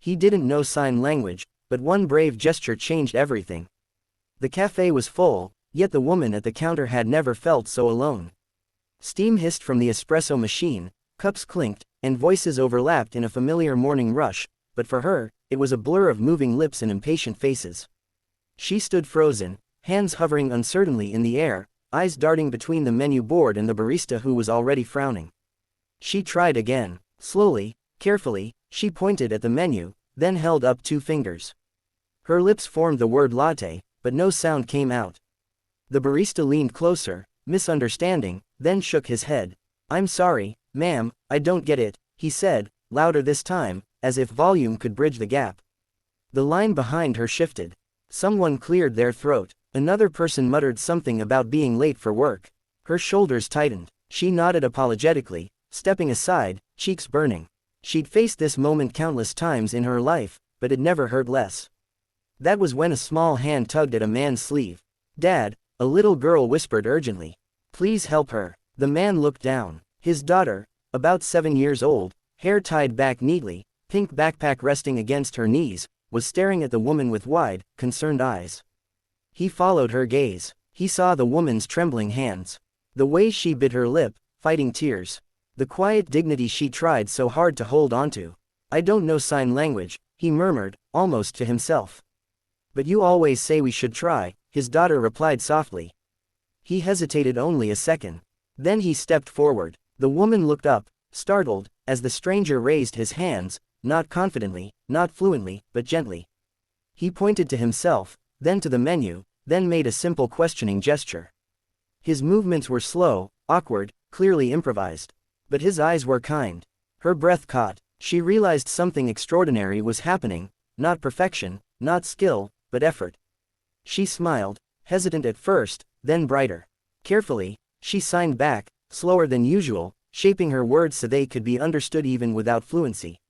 He didn't know sign language, but one brave gesture changed everything. The cafe was full, yet the woman at the counter had never felt so alone. Steam hissed from the espresso machine, cups clinked, and voices overlapped in a familiar morning rush, but for her, it was a blur of moving lips and impatient faces. She stood frozen, hands hovering uncertainly in the air, eyes darting between the menu board and the barista who was already frowning. She tried again. Slowly, carefully, she pointed at the menu, then held up 2 fingers. Her lips formed the word latte, but no sound came out. The barista leaned closer, misunderstanding, then shook his head. "I'm sorry, ma'am, I don't get it," he said, louder this time, as if volume could bridge the gap. The line behind her shifted. Someone cleared their throat. Another person muttered something about being late for work. Her shoulders tightened. She nodded apologetically, stepping aside, cheeks burning. She'd faced this moment countless times in her life, but it never hurt less. That was when a small hand tugged at a man's sleeve. "Dad," a little girl whispered urgently. "Please help her." The man looked down. His daughter, about 7 years old, hair tied back neatly, pink backpack resting against her knees, was staring at the woman with wide, concerned eyes. He followed her gaze. He saw the woman's trembling hands. The way she bit her lip, fighting tears. The quiet dignity she tried so hard to hold onto. "I don't know sign language," he murmured, almost to himself. "But you always say we should try," his daughter replied softly. He hesitated only a second. Then he stepped forward. The woman looked up, startled, as the stranger raised his hands, not confidently, not fluently, but gently. He pointed to himself, then to the menu, then made a simple questioning gesture. His movements were slow, awkward, clearly improvised. But his eyes were kind. Her breath caught. She realized something extraordinary was happening, not perfection, not skill, but effort. She smiled, hesitant at first, then brighter. Carefully, she signed back, slower than usual, shaping her words so they could be understood even without fluency.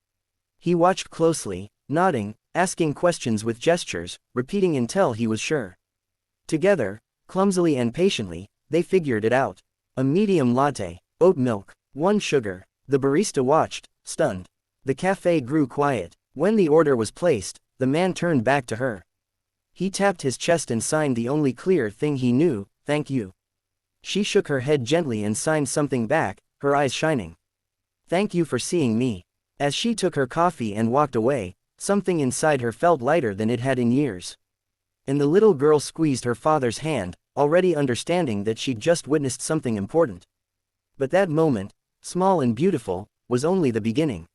He watched closely, nodding, asking questions with gestures, repeating until he was sure. Together, clumsily and patiently, they figured it out. A medium latte, oat milk, 1 sugar. The barista watched, stunned. The cafe grew quiet. When the order was placed, the man turned back to her. He tapped his chest and signed the only clear thing he knew, "Thank you." She shook her head gently and signed something back, her eyes shining. "Thank you for seeing me." As she took her coffee and walked away, something inside her felt lighter than it had in years. And the little girl squeezed her father's hand, already understanding that she'd just witnessed something important. But that moment, small and beautiful, was only the beginning.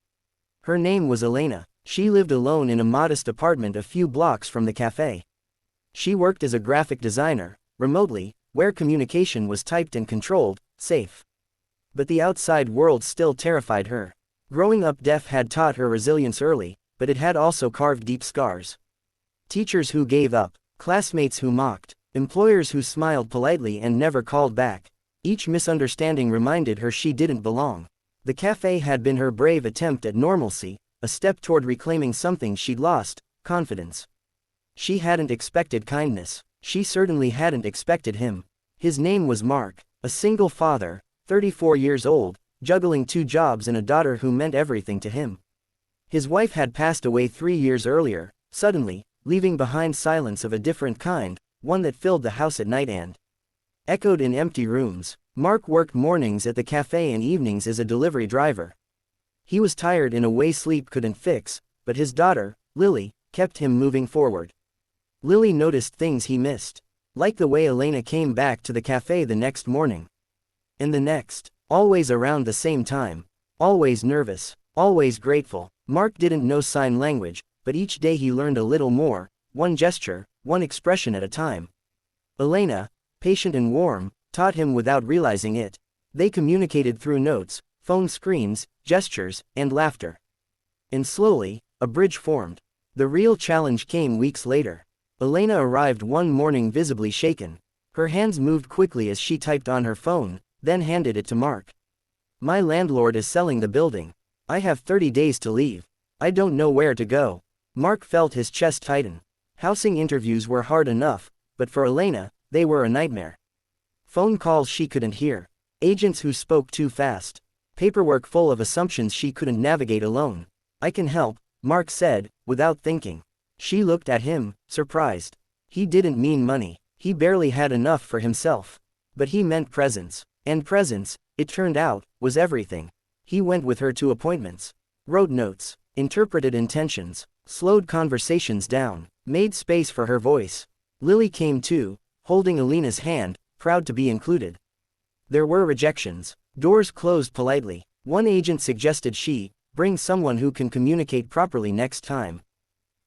Her name was Elena. She lived alone in a modest apartment a few blocks from the cafe. She worked as a graphic designer, remotely, where communication was typed and controlled, safe. But the outside world still terrified her. Growing up deaf had taught her resilience early, but it had also carved deep scars. Teachers who gave up, classmates who mocked, employers who smiled politely and never called back. Each misunderstanding reminded her she didn't belong. The cafe had been her brave attempt at normalcy, a step toward reclaiming something she'd lost, confidence. She hadn't expected kindness. She certainly hadn't expected him. His name was Mark, a single father, 34 years old, juggling 2 jobs and a daughter who meant everything to him. His wife had passed away 3 years earlier, suddenly, leaving behind silence of a different kind, one that filled the house at night and echoed in empty rooms. Mark worked mornings at the cafe and evenings as a delivery driver. He was tired in a way sleep couldn't fix, but his daughter, Lily, kept him moving forward. Lily noticed things he missed, like the way Elena came back to the cafe the next morning. And the next, always around the same time, always nervous, always grateful. Mark didn't know sign language, but each day he learned a little more, one gesture, one expression at a time. Elena, patient and warm, taught him without realizing it. They communicated through notes, phone screens, gestures, and laughter. And slowly, a bridge formed. The real challenge came weeks later. Elena arrived one morning visibly shaken. Her hands moved quickly as she typed on her phone, then handed it to Mark. "My landlord is selling the building. I have 30 days to leave. I don't know where to go." Mark felt his chest tighten. Housing interviews were hard enough, but for Elena, they were a nightmare. Phone calls she couldn't hear. Agents who spoke too fast. Paperwork full of assumptions she couldn't navigate alone. "I can help," Mark said, without thinking. She looked at him, surprised. He didn't mean money. He barely had enough for himself. But he meant presence. And presence, it turned out, was everything. He went with her to appointments. Wrote notes. Interpreted intentions. Slowed conversations down. Made space for her voice. Lily came too, holding Alina's hand, proud to be included. There were rejections. Doors closed politely. One agent suggested she bring someone who can communicate properly next time.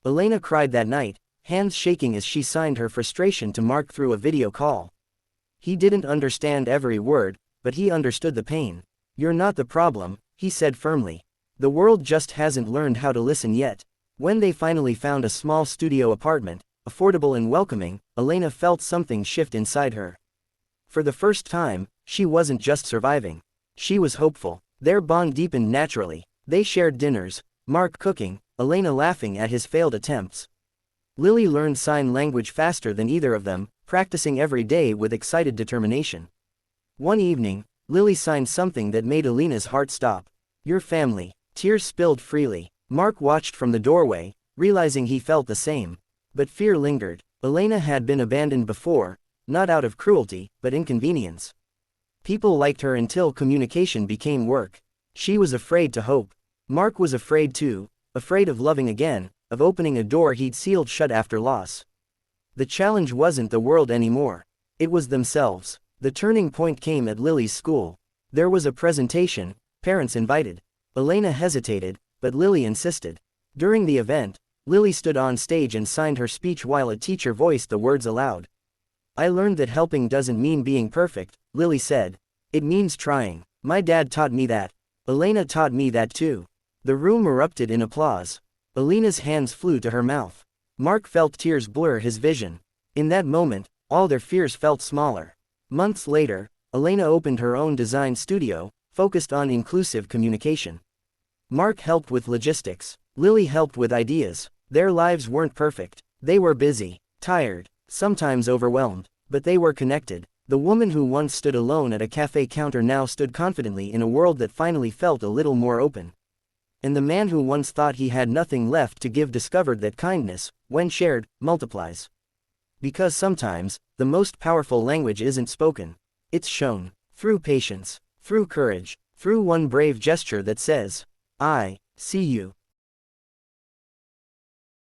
Elena cried that night, hands shaking as she signed her frustration to Mark through a video call. He didn't understand every word, but he understood the pain. You're not the problem, he said firmly. The world just hasn't learned how to listen yet. When they finally found a small studio apartment, affordable and welcoming, Elena felt something shift inside her. For the first time, she wasn't just surviving. She was hopeful. Their bond deepened naturally. They shared dinners, Mark cooking, Elena laughing at his failed attempts. Lily learned sign language faster than either of them, practicing every day with excited determination. One evening, Lily signed something that made Elena's heart stop. Your family. Tears spilled freely. Mark watched from the doorway, realizing he felt the same. But fear lingered. Elena had been abandoned before, not out of cruelty, but inconvenience. People liked her until communication became work. She was afraid to hope. Mark was afraid too, afraid of loving again, of opening a door he'd sealed shut after loss. The challenge wasn't the world anymore. It was themselves. The turning point came at Lily's school. There was a presentation, parents invited. Elena hesitated, but Lily insisted. During the event, Lily stood on stage and signed her speech while a teacher voiced the words aloud. I learned that helping doesn't mean being perfect, Lily said. It means trying. My dad taught me that. Elena taught me that too. The room erupted in applause. Elena's hands flew to her mouth. Mark felt tears blur his vision. In that moment, all their fears felt smaller. Months later, Elena opened her own design studio, focused on inclusive communication. Mark helped with logistics. Lily helped with ideas. Their lives weren't perfect. They were busy, tired, sometimes overwhelmed, but they were connected. The woman who once stood alone at a cafe counter now stood confidently in a world that finally felt a little more open. And the man who once thought he had nothing left to give discovered that kindness, when shared, multiplies. Because sometimes, the most powerful language isn't spoken. It's shown. Through patience, through courage, through one brave gesture that says, I see you.